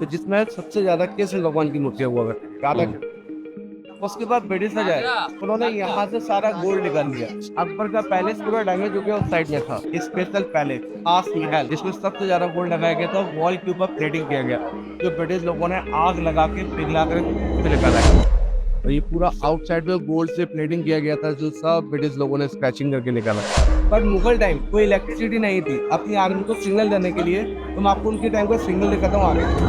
तो जिसमें सबसे ज्यादा कृष्ण भगवान की मूर्तियां हुआ करती थी, राधा कृष्ण। उसके बाद ब्रिटिश आ जाए, उन्होंने यहाँ से सारा गोल्ड निकाल लिया। अकबर का पैलेस पूरा डैमेज हो गया, उस साइड में था स्पेशल पैलेस खास महल, जिसमें सबसे ज्यादा गोल्ड लगाया गया था। वॉल के ऊपर प्लेटिंग किया गया, जो ब्रिटिश लोगों ने आग लगा के पिघला कर निकाला है। और ये पूरा आउटसाइड में गोल्ड से प्लेटिंग किया गया था, जो सब ब्रिटिश लोगों ने स्क्रैचिंग करके निकाला। पर मुगल टाइम कोई इलेक्ट्रिसिटी नहीं थी अपनी आर्मी को सिग्नल देने के लिए, तो मैं आपको उनके टाइम का सिग्नल दिखाता हूँ आगे।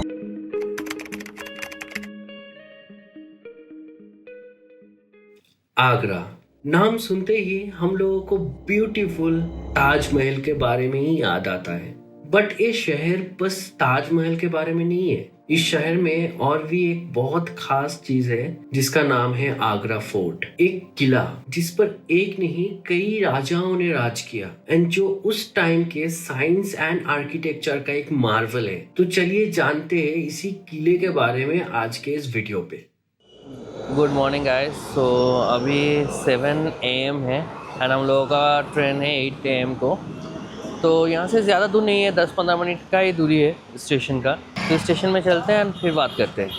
आगरा नाम सुनते ही हम लोगों को ब्यूटीफुल ताजमहल के बारे में ही याद आता है। बट ये शहर बस ताजमहल के बारे में नहीं है। इस शहर में और भी एक बहुत खास चीज है जिसका नाम है आगरा फोर्ट। एक किला जिस पर एक नहीं कई राजाओं ने राज किया एंड जो उस टाइम के साइंस एंड आर्किटेक्चर का एक मार्वल है। तो चलिए जानते हैं इसी किले के बारे में आज के इस वीडियो पे। Good morning guys. सो अभी 7 AM है एंड हम लोगों का ट्रेन है 8 AM को। तो यहाँ से ज़्यादा दूर नहीं है, 10-15 मिनट का ही दूरी है स्टेशन का। तो स्टेशन में चलते हैं फिर बात करते हैं।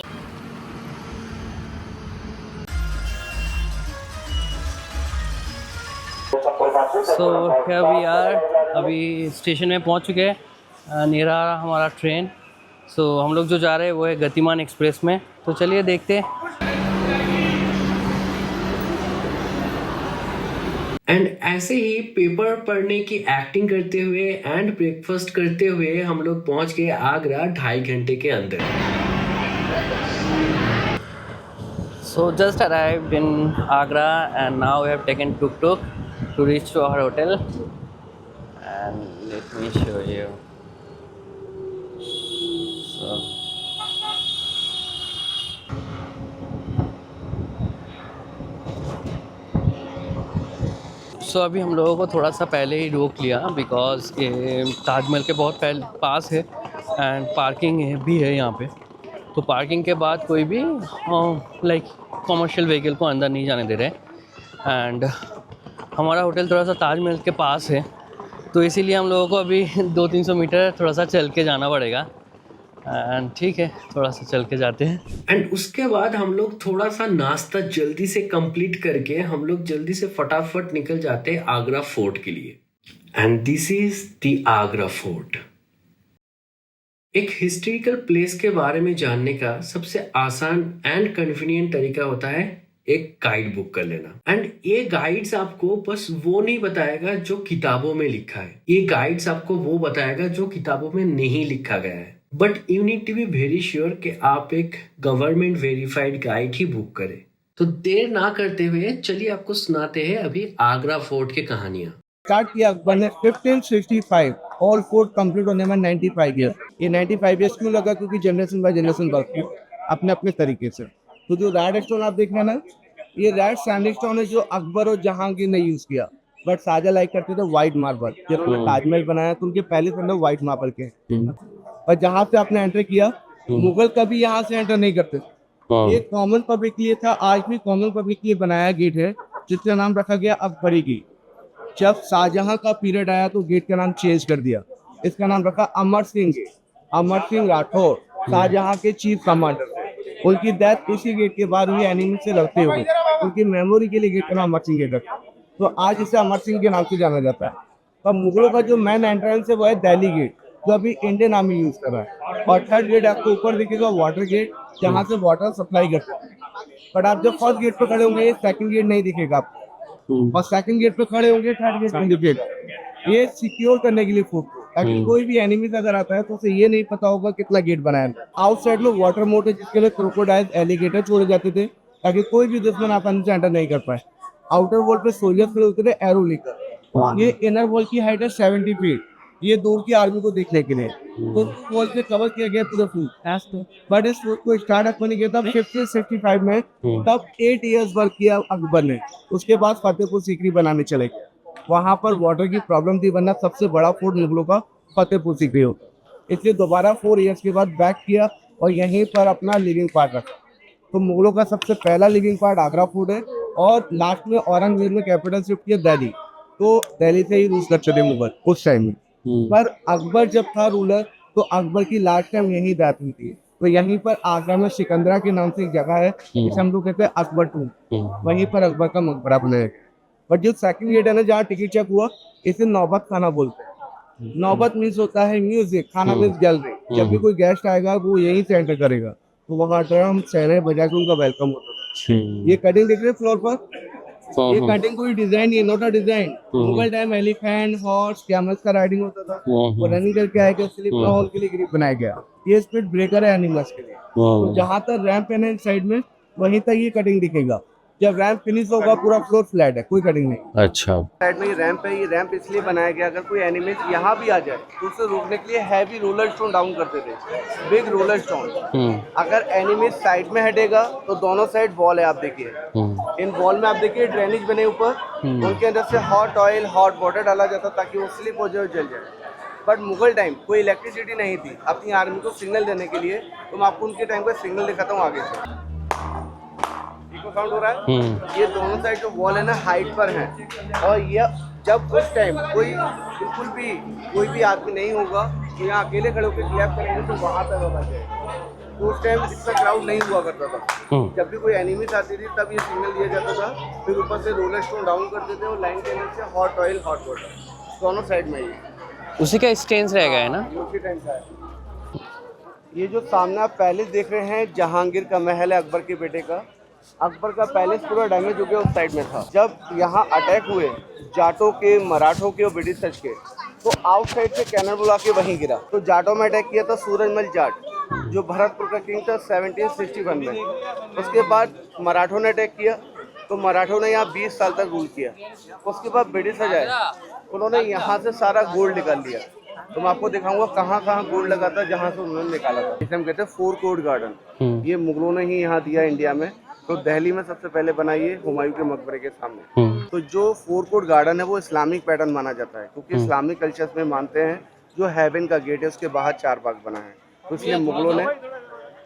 सो अभी यार अभी स्टेशन में पहुँच चुके हैं, नियर आ रहा हमारा ट्रेन। सो हम लोग जो जा रहे हैं वो है गतिमान एक्सप्रेस में। तो चलिए देखते हैं। एंड ऐसे ही पेपर पढ़ने की एक्टिंग करते हुए एंड ब्रेकफास्ट करते हुए हम लोग पहुंच गए आगरा 2.5 घंटे के अंदर। So just arrived in Agra and now we have taken tuk-tuk to reach to our hotel, and let me show you. So अभी हम लोगों को थोड़ा सा पहले ही रोक लिया बिकॉज ये ताजमहल के बहुत पास है एंड पार्किंग भी है यहाँ पे। तो पार्किंग के बाद कोई भी लाइक कॉमर्शियल व्हीकल को अंदर नहीं जाने दे रहे। एंड हमारा होटल थोड़ा सा ताजमहल के पास है, तो इसीलिए हम लोगों को अभी 200-300 मीटर थोड़ा सा चल के जाना पड़ेगा। एंड ठीक है, थोड़ा सा चल के जाते हैं। एंड उसके बाद हम लोग थोड़ा सा नाश्ता जल्दी से कंप्लीट करके हम लोग जल्दी से फटाफट निकल जाते हैं आगरा फोर्ट के लिए। And this is the Agra fort. एक हिस्ट्रिकल प्लेस के बारे में जानने का सबसे आसान एंड कन्वीनियंट तरीका होता है एक गाइड बुक कर लेना। एंड ये गाइड्स आपको बस वो नहीं बताएगा जो किताबों में लिखा है, ये गाइड्स आपको वो बताएगा जो किताबों में नहीं लिखा गया है। But you need to be very sure कि आप एक गवर्नमेंट वेरीफाइड गाइड ही बुक करें। तो देर ना करते हुए चलिए आपको सुनाते हैं अभी आगरा फोर्ट की कहानियां। स्टार्ट किया अकबर ने 1565, ऑल फोर्ट कंप्लीट होने में 95 ईयर। ये 95 ईयर्स क्यों लगा? क्योंकि जनरेशन बाय जनरेशन बढ़ती अपने अपने तरीके से। तो जो रेड स्टोन आप देख रहे हैं ना, ये रेड सैंडस्टोन है जो अकबर और जहांगीर ने यूज किया। बट शाहजहां लाइक करते थे व्हाइट मार्बल। जब उन्होंने ताजमहल बनाया तो उनके पहले से व्हाइट मार्बल के। और जहाँ से आपने एंटर किया, मुगल कभी यहाँ से एंटर नहीं करते। ये कॉमन पब्लिक के लिए था, आज भी कॉमन पब्लिक के लिए बनाया गेट है, जिसका नाम रखा गया अकबरी गेट। जब शाहजहां का पीरियड आया तो गेट का नाम चेंज कर दिया, इसका नाम रखा अमर सिंह गेट। अमर सिंह राठौर शाहजहां के चीफ कमांडर, उनकी डेथ इसी गेट के बाद हुई एनिमी से लड़ते हुए। उनकी मेमोरी के लिए गेट का नाम अमर सिंह गेट रखा, तो आज इसे अमर सिंह के नाम से जाना जाता है। अब मुगलों का जो मेन एंट्रेंस है वो है दिल्ली गेट, जो अभी इंडियन आर्मी यूज कर रहा है। और थर्ड गेट आपको ऊपर दिखेगा वाटर गेट, जहाँ से वाटर सप्लाई करते हैं। बट आप जब फर्स्ट गेट पे खड़े होंगे सेकंड गेट नहीं दिखेगा आपको, और सेकंड गेट पे खड़े होंगे थर्ड गेट नहीं दिखेगा। ये सिक्योर करने के लिए फोर्ट, ताकि कोई भी एनिमीज अगर आता है तो उसे ये नहीं पता होगा कितना गेट बनाया है। आउटसाइड में वाटर मोड है, जिसके लिए क्रोकोडाइल एलिगेटर छोड़े जाते थे, ताकि कोई भी दुश्मन आसानी से एंटर नहीं कर पाए। आउटर वॉल पे सोल्जर्स खड़े होते थे एरो लेकर। ये इनर वॉल की हाइट है 70 फीट, ये दूर की आर्मी को देखने के लिए। तो वॉल से कवर किया गया पूरा फूट। बट इस फूट को स्टार्ट अकबर ने किया था 1565 में, तब 8 इयर्स वर्क किया अकबर ने। उसके बाद फतेहपुर सीकरी बनाने चले गए। वहां पर वाटर की प्रॉब्लम थी, वरना सबसे बड़ा फोर्ट मुगलों का फतेहपुर सीकरी हो, इसलिए दोबारा 4 इयर्स के बाद बैक किया और यहीं पर अपना लिविंग पार्ट रखा। तो मुगलों का सबसे पहला लिविंग पार्ट आगरा फोर्ट है। और लास्ट में औरंगजेब ने कैपिटल शिफ्ट किया दिल्ली, तो दिल्ली से ही रूल करते थे मुगल उस टाइम में। पर अकबर जब था रूलर, तो अकबर की लास्ट टाइम यही डेथ हुई थी। तो यहीं पर आगरा में सिकंदरा के नाम से एक जगह है, जिसे हम लोग कहते हैं अकबर टूम। वहीं पर अकबर का मकबरा बनाया गया। बट जो सेकंड गेट है ना, जहाँ टिकट चेक हुआ, इसे नौबत खाना बोलते हैं। नौबत मीन्स होता है म्यूजिक, खाना मीन्स गैलरी। जब भी कोई गेस्ट आएगा वो यहीं से एंटर करेगा, तो वहाँ ड्रम सहरे बजा के उनका वेलकम होता था। ये कटिंग देख रहे हैं फ्लोर पर, ये कटिंग कोई डिजाइन नहीं, not a design. Mughal time elephant, horse, camels का राइडिंग होता था, वो रनिंग करके आएगा, स्लिप हॉल के लिए ग्रिप बनाया गया। ये स्पीड ब्रेकर है एनिमल्स के लिए। तो जहाँ तक रैंप है ना साइड में, वहीं तक ये कटिंग दिखेगा। जब रैंप फिनिश होगा पूरा फ्लोर फ्लैट है, कोई कटिंग नहीं। अच्छा। साइड में ये रैंप है, ये रैंप इसलिए बनाया गया अगर कोई एनिमल्स यहाँ भी आ जाए तो उसे रोकने के लिए हैवी रोलर स्टोन डाउन करते थे, बिग रोलर स्टोन। अगर एनिमल्स साइड में हटेगा तो दोनों साइड वॉल है, आप देखिए इन वॉल में आप देखिए ड्रेनेज बने ऊपर, उनके अंदर से हॉट ऑयल हॉट वाटर डाला जाता ताकि वो स्लिप हो जाए और जल जाए। बट मुगल टाइम कोई इलेक्ट्रिसिटी नहीं थी अपनी आर्मी को सिग्नल देने के लिए, तो मैं आपको उनके टाइम का सिग्नल दिखाता हूँ आगे से। इको साउंड हो रहा है। ये दोनों साइड जो वॉल है ना हाइट पर है, और ये जब उस टाइम बिल्कुल भी कोई भी आदमी नहीं होगा तो यहाँ अकेले खड़े होकर क्लैप करेंगे तो वहाँ तक आवाज जाएगी। तो उस टाइम इतना क्राउड नहीं हुआ करता था। जब भी कोई एनिमीज आती थी तब ये सिग्नल दिया जाता था, फिर ऊपर से रोलर स्टोन डाउन करते थे और लाइन के अंदर से हॉट ऑयल हॉट वाटर दोनों साइड में। ये उसी का स्टेन्स रह गया है ना, उसी टाइम का है। ये जो सामने आप पैलेस देख रहे हैं, जहांगीर का महल है, अकबर के बेटे का। अकबर का पैलेस पूरा डैमेज हो गया, उस साइड में था। जब यहाँ अटैक हुए जाटों के, मराठों के और ब्रिटिशर्स के, तो आउटसाइड से कैनन बुला के वहीं गिरा। तो जाटों में अटैक किया था सूरजमल जाट, जो भरतपुर का किंग था 1761 में। उसके बाद मराठों ने अटैक किया, तो मराठों ने यहाँ 20 साल तक रूल किया। उसके बाद ब्रिटिशर्स आए, उन्होंने यहाँ से सारा गोल्ड निकाल लिया। तो मैं आपको दिखाऊंगा कहाँ कहाँ गोल्ड लगा था, जहाँ से उन्होंने निकाला था। इसे हम कहते हैं फोर कोर्ट गार्डन। ये मुगलों ने ही यहाँ दिया इंडिया में। तो दिल्ली में सबसे पहले बनाई है हुमायूं के मकबरे के सामने। तो जो फोर कोर्ट गार्डन है वो इस्लामिक पैटर्न माना जाता है, क्योंकि इस्लामिक कल्चर्स में मानते हैं जो हेवन का गेट है उसके बाहर 4 बाग बना है। तो इसलिए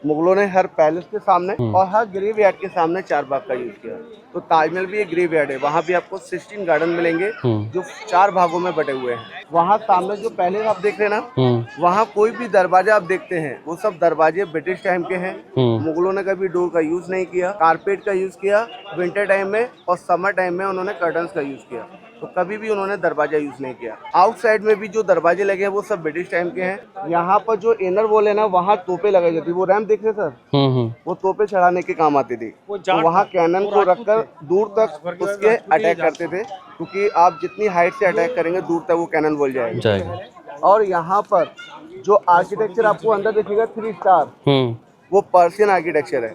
मुगलों ने हर पैलेस के सामने और हर ग्रेवयार्ड के सामने 4 बाग का यूज किया। तो ताजमहल भी एक ग्रेवयार्ड है, वहाँ भी आपको 16 गार्डन मिलेंगे जो 4 भागों में बटे हुए हैं। वहाँ सामने जो पैलेस आप देख रहे हैं ना, वहाँ कोई भी दरवाजा आप देखते हैं वो सब दरवाजे ब्रिटिश टाइम के हैं। मुगलों ने कभी डोर का यूज नहीं किया, कारपेट का यूज किया विंटर टाइम में, और समर टाइम में उन्होंने कर्टन्स का यूज किया। तो कभी भी उन्होंने दरवाजा यूज नहीं किया। आउटसाइड में भी जो दरवाजे लगे हैं वो सब ब्रिटिश टाइम के हैं। यहाँ पर जो इनर वॉल है ना, वहाँ तोपे लगाई जाती, वो रैंप देख रहे सर, वो तोपे चढ़ाने के काम आती थी। तो वहाँ कैनन को रखकर दूर तक उसके अटैक करते थे, क्योंकि आप जितनी हाइट से अटैक करेंगे दूर तक वो कैनन वॉल जाएगा। और यहाँ पर जो आर्किटेक्चर आपको अंदर दिखेगा 3 स्टार, वो पर्शियन आर्किटेक्चर है।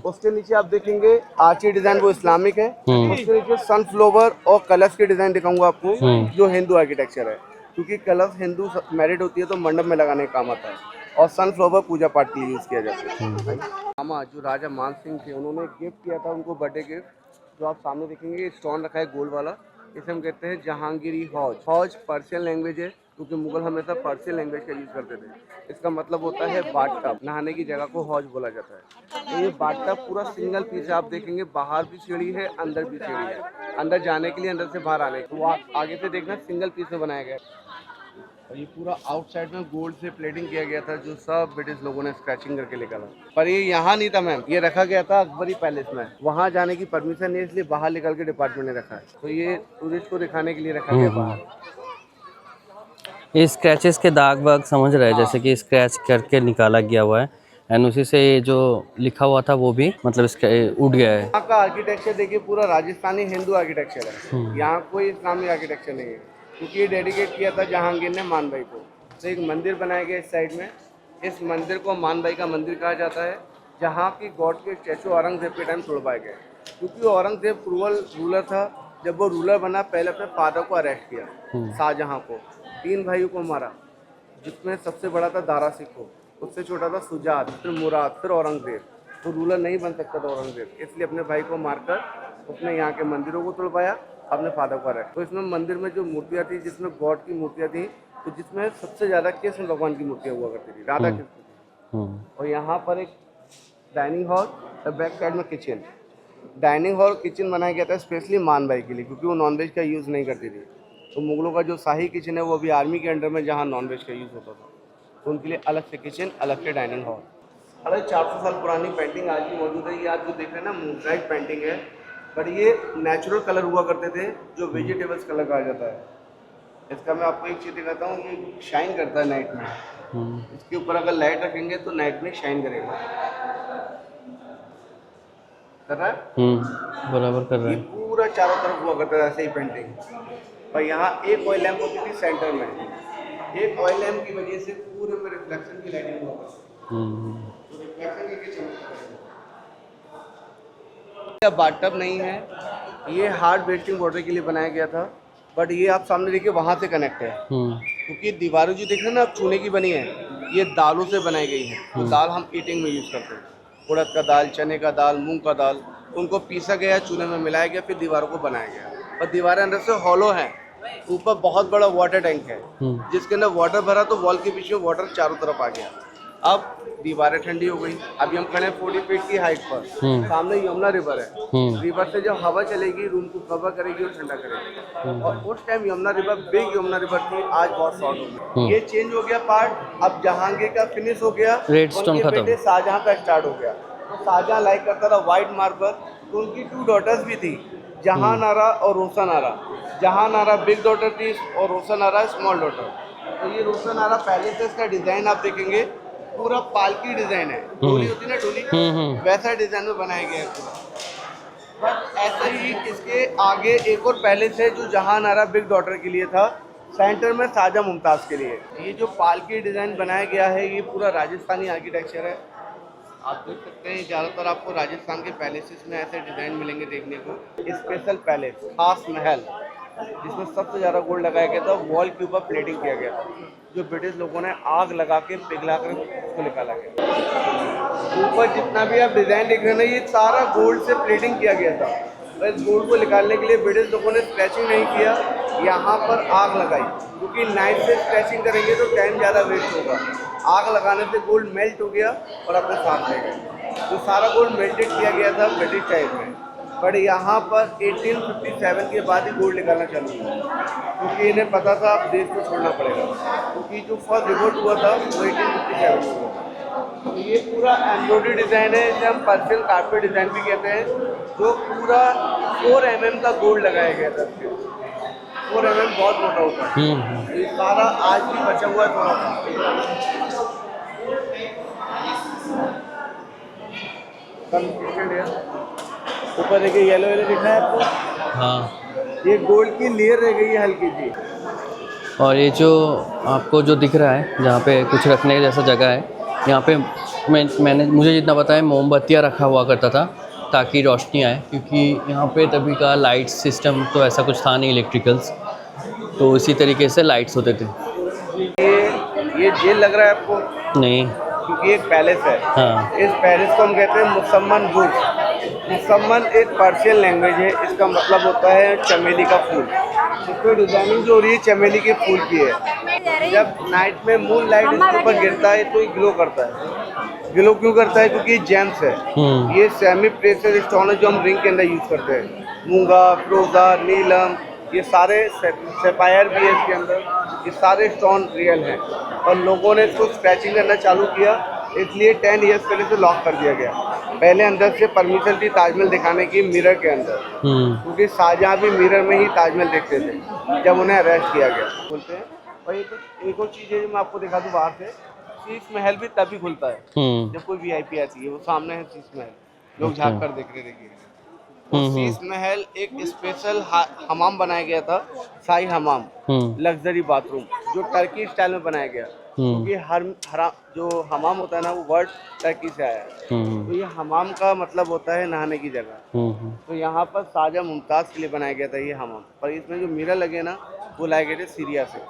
उसके नीचे आप देखेंगे आर्ची डिजाइन, वो इस्लामिक है। उसके नीचे सनफ्लावर और कलश की डिजाइन दिखाऊंगा आपको, जो हिंदू आर्किटेक्चर है, क्योंकि कलश हिंदू मैरिड होती है तो मंडप में लगाने का काम आता है, और सनफ्लावर पूजा पाठ के लिए यूज किया जाता है। मामा जो राजा मान सिंह थे, उन्होंने गिफ्ट किया था उनको बर्थडे गिफ्ट, जो आप सामने देखेंगे स्टोन रखा है गोल्ड वाला, इसे हम कहते हैं जहांगीरी हौज। हौज पर्शियन लैंग्वेज है, क्योंकि मुगल हमेशा पर्शियन लैंग्वेज का यूज करते थे। इसका मतलब होता है बाथटब, नहाने की जगह को हौज बोला जाता है। तो ये बाथटब पूरा सिंगल पीस है, आप देखेंगे बाहर भी सीढ़ी है, अंदर भी सीढ़ी है, अंदर जाने के लिए, अंदर से बाहर आने के लिए। तो आगे से देखना सिंगल पीस में बनाया गया है। और ये पूरा आउटसाइड में गोल्ड से प्लेटिंग किया गया था, जो सब ब्रिटिश लोगों ने स्क्रैचिंग करके निकाला। पर ये यहाँ नहीं था मैम, ये रखा गया था अकबरी पैलेस में। वहाँ जाने की परमिशन नहीं, इसलिए बाहर निकल के डिपार्टमेंट ने रखा है। तो ये टूरिस्ट को दिखाने के लिए रखा गया बाहर। ये स्क्रैचेस के दाग वाग समझ रहे हैं, जैसे कि स्क्रैच करके निकाला गया हुआ है, एंड उसी से ये जो लिखा हुआ था वो भी मतलब इसका उड़ गया है। यहाँ का आर्किटेक्चर देखिए पूरा राजस्थानी हिंदू आर्किटेक्चर है, यहाँ कोई इस्लामिक आर्किटेक्चर नहीं है, क्योंकि ये डेडिकेट किया था जहांगीर ने मान भाई को। तो एक मंदिर बनाया गया इस साइड में, इस मंदिर को मान भाई का मंदिर कहा जाता है, जहाँ की गॉड के स्टैचू औरंगजेब के टाइम तोड़वाए गए, क्योंकि औरंगजेब क्रूअल रूलर था। जब वो रूलर बना, पहले अपने फादर को अरेस्ट किया, शाहजहां को, 3 भाइयों को मारा, जिसमें सबसे बड़ा था दारा सिखो, उससे छोटा था सुजात, फिर मुराद, फिर औरंगजेब। तो रूलर नहीं बन सकता था औरंगजेब, इसलिए अपने भाई को मारकर उसने यहाँ के मंदिरों को तोड़वाया, अपने फादर को अरेस्ट। तो इसमें मंदिर में जो मूर्तियाँ थी, जिसमें गॉड की मूर्तियाँ थी, तो जिसमें सबसे ज़्यादा कृष्ण भगवान की मूर्तियाँ हुआ करती थी, राधा कृष्ण की। और यहाँ पर एक डाइनिंग हॉल और बैक साइड में किचन। डाइनिंग हॉल किचन बनाया गया था स्पेशली मान भाई के लिए, क्योंकि वो नॉनवेज का यूज़ नहीं करती थी। तो मुगलों का जो शाही किचन है वो अभी आर्मी के अंडर में, जहाँ नॉनवेज का यूज़ होता था, तो उनके लिए अलग से किचन, अलग से डाइनिंग हॉल। अरे 400 साल पुरानी पेंटिंग आज भी मौजूद है। ये आप जो देख रहे हैं ना मोज़ाइक पेंटिंग है, बट ये नेचुरल कलर हुआ करते थे जो वेजिटेबल्स कलर कहा जाता है। इसका मैं आपको एक चीज़ दिखाता हूँ, ये शाइन करता है नाइट में। इसके ऊपर अगर लाइट रखेंगे तो नाइट में शाइन करेगा। कर रहा है? बराबर कर रहा ये है। पूरा चारों तरफ हुआ करता था ऐसे ही पेंटिंग। और यहाँ एक ऑयल लैम्प होती थी सेंटर में। एक ऑयल लैम्प की वजह से पूरे में रिफ्लेक्शन की लाइटिंग हुआ करती थी। तो रिफ्लेक्शन करके चमकता है। यह बाथटब नहीं है, ये हार्ड वेस्टिंग वाटर के लिए बनाया गया था। बट ये आप सामने देखिए वहाँ से कनेक्ट है, क्योंकि दीवारें जो देख रहे हैं ना आप चूने की बनी है, ये दालों से बनाई गई है। तो दाल हम ईटिंग में यूज़ करते हैं, उड़द का दाल, चने का दाल, मूंग का दाल, उनको पीसा गया, चूने में मिलाया गया, फिर दीवारों को बनाया गया। और दीवारें अंदर से हॉलो हैं, ऊपर बहुत बड़ा वाटर टैंक है जिसके अंदर वाटर भरा तो वॉल के पीछे वाटर चारों तरफ आ गया। अब दीवारें ठंडी हो गई। अभी हम खड़े हैं 40 फीट की हाइट पर, सामने यमुना रिवर है। रिवर से जब हवा चलेगी रूम को कवर करेगी और ठंडा करेगी। और उस time Yamuna river big Yamuna river थी, आज बहुत शॉर्ट हो गई। ये चेंज हो गया पार्ट। अब जहांगीर का फिनिश हो गया, रेडस्टोन उनके खत्म। बेटे शाहजहां का स्टार्ट हो गया। तो शाहजहां लाइक करता था व्हाइट मार्बल, तो उनकी 2 डॉटर्स भी थी, जहान आरा और रोशन आरा। जहान आरा बिग डॉटर थी और रोशन आरा स्मॉल डॉटर। तो ये रोशन आरा पहले से इसका डिजाइन आप देखेंगे पूरा पालकी डिजाइन है, डोली होती है ना डोली, वैसा डिजाइन में बनाया गया है पूरा। बट ऐसा ही इसके आगे एक और पहले से जो जहान आरा बिग डॉटर के लिए था, सेंटर में शाहजहां मुमताज़ के लिए। ये जो पालकी डिजाइन बनाया गया है ये पूरा राजस्थानी आर्किटेक्चर है। आप देख सकते हैं ज़्यादातर आपको राजस्थान के पैलेसेस में ऐसे डिज़ाइन मिलेंगे देखने को। स्पेशल पैलेस, खास महल, जिसमें सबसे ज़्यादा गोल्ड लगाया गया था, वॉल के ऊपर प्लेटिंग किया गया था, जो ब्रिटिश लोगों ने आग लगा के पिघला कर उसको निकाला गया। ऊपर जितना भी आप डिज़ाइन देख रहे हैं ना, ये सारा गोल्ड से प्लेटिंग किया गया था। और इस गोल्ड को निकालने के लिए ब्रिटिश लोगों ने स्क्रैचिंग नहीं किया, यहाँ पर आग लगाई, क्योंकि नाइफ से स्क्रैचिंग करेंगे तो टाइम ज़्यादा वेस्ट होगा। आग लगाने से गोल्ड मेल्ट हो गया और अपने साथ ले गए। तो सारा गोल्ड मेल्टेड किया गया था ब्रिटिश टाइम में। बट यहाँ पर 1857 के बाद ही गोल्ड निकालना चालू हुआ, क्योंकि इन्हें पता था अब देश को छोड़ना पड़ेगा, क्योंकि जो फर्स्ट रिवोल्ट हुआ था वो 1857 में हुआ। तो ये पूरा एम्ब्रॉयडरी डिज़ाइन है, इसे हम पर्शियन कारपेट डिज़ाइन भी कहते हैं, जो पूरा 4 mm का गोल्ड लगाया गया था। 4 mm बहुत मोटा होता है। ये सारा आज भी बचा हुआ है थोड़ा सा। ऊपर देखिए येलो येलो दिख रहा है आपको, हाँ। ये गोल्ड की लेयर रह गई है हल्की सी। और ये जो आपको जो दिख रहा है जहाँ पे कुछ रखने जैसा जगह है, यहाँ पे मैंने मुझे जितना पता है मोमबत्तियाँ रखा हुआ करता था ताकि रोशनी आए, क्योंकि यहाँ पे तभी का लाइट सिस्टम तो ऐसा कुछ था नहीं इलेक्ट्रिकल्स, तो इसी तरीके से लाइट्स होते थे। ये जेल लग रहा है आपको? नहीं। क्योंकि एक पैलेस है। हाँ। इस पैलेस को हम कहते हैं मुसम्मन बुर्ज। मुसम्मन एक पर्शियन लैंग्वेज है, इसका मतलब होता है चमेली का फूल। इसमें डिजाइनिंग जो हो रही है चमेली के फूल की है। जब नाइट में मून लाइट इसके ऊपर गिरता है तो ये ग्लो करता है। ग्लो क्यों करता है? क्योंकि जेम्स है, ये सेमी प्रेशियस स्टोन है जो हम रिंग के अंदर यूज करते हैं। मूंगा, फिरोजा, नीलम, ये सारे सैफायर भी है इसके अंदर, ये सारे स्टोन रियल हैं। और लोगों ने इसको स्क्रैचिंग करना चालू किया, इसलिए 10 ईयर्स पहले से लॉक कर दिया गया। पहले अंदर से परमिशन थी ताजमहल दिखाने की मिरर के अंदर, क्योंकि शाहजहां भी मिरर में ही ताजमहल देखते थे जब उन्हें अरेस्ट किया गया बोलते हैं। और एक और चीज़ है जो मैं आपको दिखा दूँ बाहर से, शीश महल भी तभी खुलता है जब कोई VIP आती है। वो सामने है शीश महल, लोग झाँक कर देख रहे देखिए। तो शीश महल एक स्पेशल हमाम बनाया गया था, शाही हमाम, लग्जरी बाथरूम, जो टर्की स्टाइल में बनाया गया, क्योंकि हर जो हमाम होता है ना वो वर्ड टर्की से आया है। तो ये हमाम का मतलब होता है नहाने की जगह। तो यहाँ पर शाहजहां मुमताज़ के लिए बनाया गया था ये हमाम। पर इसमें जो मिरर लगे ना वो लाए गए थे सीरिया से,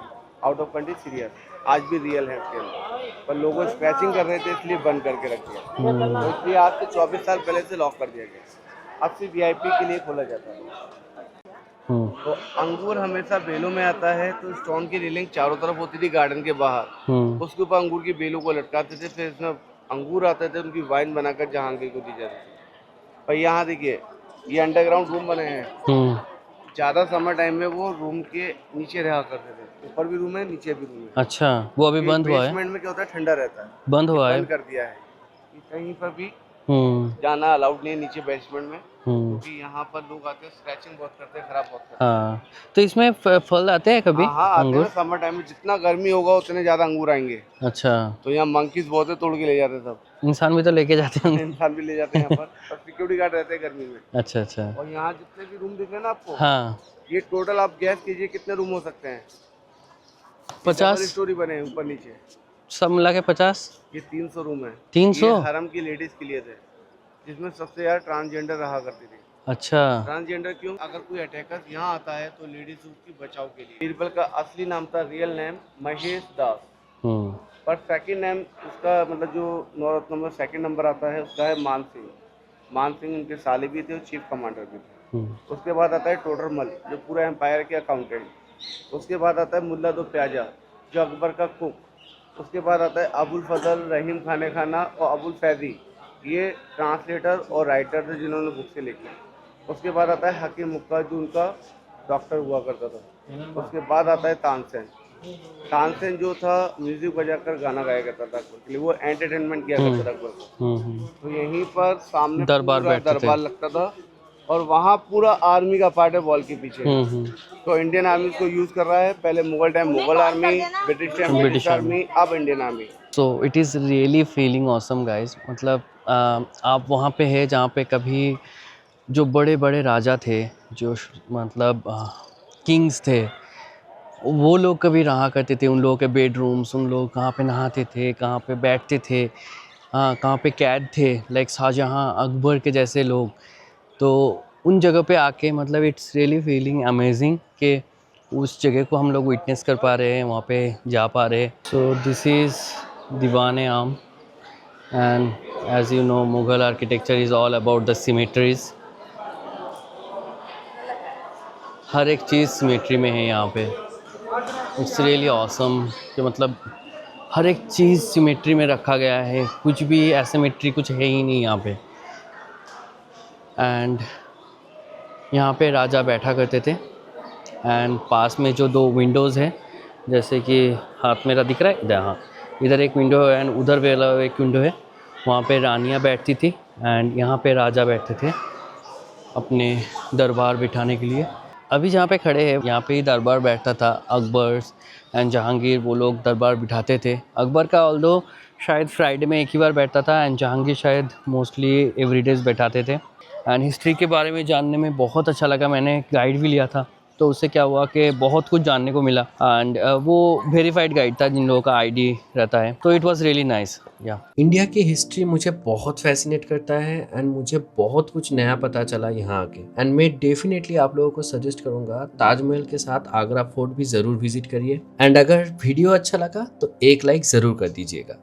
आउट ऑफ कंट्री सीरिया से। आज भी रियल है इसके अंदर, पर लोगों स्क्रैचिंग कर रहे थे इसलिए बंद करके रख दिया। तो इसलिए आज से 24 साल पहले से लॉक कर दिया गया। अब सिर्फ VIP के लिए खोला जाता है। तो अंगूर हमेशा बेलों में आता है, तो स्टोन की रेलिंग चारों तरफ होती थी गार्डन के बाहर, उसके ऊपर अंगूर की बेलों को लटकाते थे, फिर इसमें अंगूर आते थे, उनकी वाइन बनाकर जहांगीर को दी जाती थी। पर यहाँ देखिए ये अंडरग्राउंड रूम बने हैं। ज़्यादा समर टाइम में वो रूम के नीचे रहा करते थे, ऊपर भी रूम है नीचे भी रूम है। अच्छा, वो अभी बंद हुआ है? बेसमेंट में क्या होता है ठंडा रहता है, बंद हुआ है, बंद कर दिया है। कहीं पर भी हम्म जाना अलाउड नहीं है नीचे बेसमेंट में, हम्म क्योंकि यहाँ पर लोग आते हैं स्क्रैचिंग बहुत करते हैं, खराब बहुत करते हैं। हाँ, तो इसमें फल आते हैं कभी हाँ हाँ आते हैं अंगूर? ना, समर टाइम में जितना गर्मी होगा उतने ज्यादा अंगूर आएंगे। अच्छा, तो यहाँ मंकीज बहुत है, तोड़ के ले जाते हैं सब। इंसान भी तो लेके जाते होंगे। इंसान भी ले जाते हैं यहाँ पर सिक्योरिटी गार्ड रहते हैं गर्मी में। अच्छा अच्छा। और यहाँ जितने भी रूम दिख रहे हैं ना आपको, हाँ, ये टोटल आप गैस कीजिए कितने रूम हो सकते हैं। 50 स्टोरी बने हैं ऊपर नीचे। सब मिला के 50? ये 300 रूम है। 300? ये हरम की लेडीज के लिए थे, जिसमें सबसे ज्यादा ट्रांसजेंडर रहा करती थी। अच्छा। ट्रांसजेंडर क्यों? अगर कोई अटैकर यहाँ आता है तो लेडीज उसकी बचाव के लिए। बीरबल का असली नाम था, रियल नेम महेश दास, हम्म पर सेकंड नेम उसका मतलब जो नौरत्न नंबर सेकंड नंबर आता है उसका है मान सिंह। मान सिंह उनके साले भी थे और चीफ कमांडर भी थे। उसके बाद आता है टोडरमल, जो पूरा एम्पायर के अकाउंटेंट। उसके बाद आता है मुल्ला दो प्याजा, जो अकबर का कुक। उसके बाद आता है अबुल फजल, रहीम खाने खाना और अबुल फैजी, ये ट्रांसलेटर और राइटर थे जिन्होंने बुक से लिखी। उसके बाद आता है हकीम मुक्का, जो उनका डॉक्टर हुआ करता था। उसके बाद आता है तानसेन। तानसेन जो था म्यूजिक बजाकर गाना गाया करता था अकबर के लिए, वो एंटरटेनमेंट किया करता था अकबर को। तो यहीं पर सामने दरबार पूरा बैठते थे। दरबार लगता था, और वहाँ पूरा आर्मी का पार्ट है वॉल के पीछे। हम्म तो इंडियन आर्मी को यूज कर रहा है, पहले Mughal time Mughal army, British time British army, अब Indian army. So it is really feeling awesome guys. मतलब आप वहाँ पे है जहाँ पे कभी जो बड़े बड़े राजा थे, जो मतलब किंग्स थे, वो लोग कभी रहा करते थे। उन लोगों के बेडरूम्स, उन लोग कहाँ पे नहाते थे, कहाँ पे बैठते थे, हाँ कहाँ पे कैद थे, लाइक शाहजहाँ, अकबर के जैसे लोग। तो उन जगह पे आके मतलब इट्स रियली फीलिंग अमेजिंग कि उस जगह को हम लोग विटनेस कर पा रहे हैं, वहाँ पे जा पा रहे हैं। So this is Diwane Aam, and as you know Mughal architecture is all about the symmetries. हर एक चीज़ सिमेट्री में है यहाँ पे। इट्स रियली ऑसम कि मतलब हर एक चीज़ सिमेट्री में रखा गया है, कुछ भी एसिमेट्री कुछ है ही नहीं यहाँ पे। एंड यहाँ पे राजा बैठा करते थे। एंड पास में जो दो विंडोज़ हैं, जैसे कि हाथ मेरा दिख रहा है इधर, हाँ इधर एक विंडो है एंड उधर वाला एक विंडो है, वहाँ पे रानियाँ बैठती थी एंड यहाँ पे राजा बैठते थे अपने दरबार बिठाने के लिए। अभी जहाँ पे खड़े हैं यहाँ पे ही दरबार बैठता था। अकबर एंड जहांगीर वो लोग दरबार बिठाते थे। अकबर का ऑल्दो शायद फ्राइडे में एक ही बार बैठता था एंड जहांगीर शायद मोस्टली एवरीडेज बैठाते थे। एंड हिस्ट्री के बारे में जानने में बहुत अच्छा लगा। मैंने गाइड भी लिया था, तो उससे क्या हुआ कि बहुत कुछ जानने को मिला। एंड वो वेरीफाइड गाइड था जिन लोगों का आईडी रहता है, तो इट वाज रियली नाइस। या इंडिया की हिस्ट्री मुझे बहुत फैसिनेट करता है एंड मुझे बहुत कुछ नया पता चला यहाँ आके। एंड मैं डेफिनेटली आप लोगों को सजेस्ट करूंगा ताजमहल के साथ आगरा फोर्ट भी ज़रूर विजिट करिए। एंड अगर वीडियो अच्छा लगा तो एक लाइक ज़रूर कर दीजिएगा।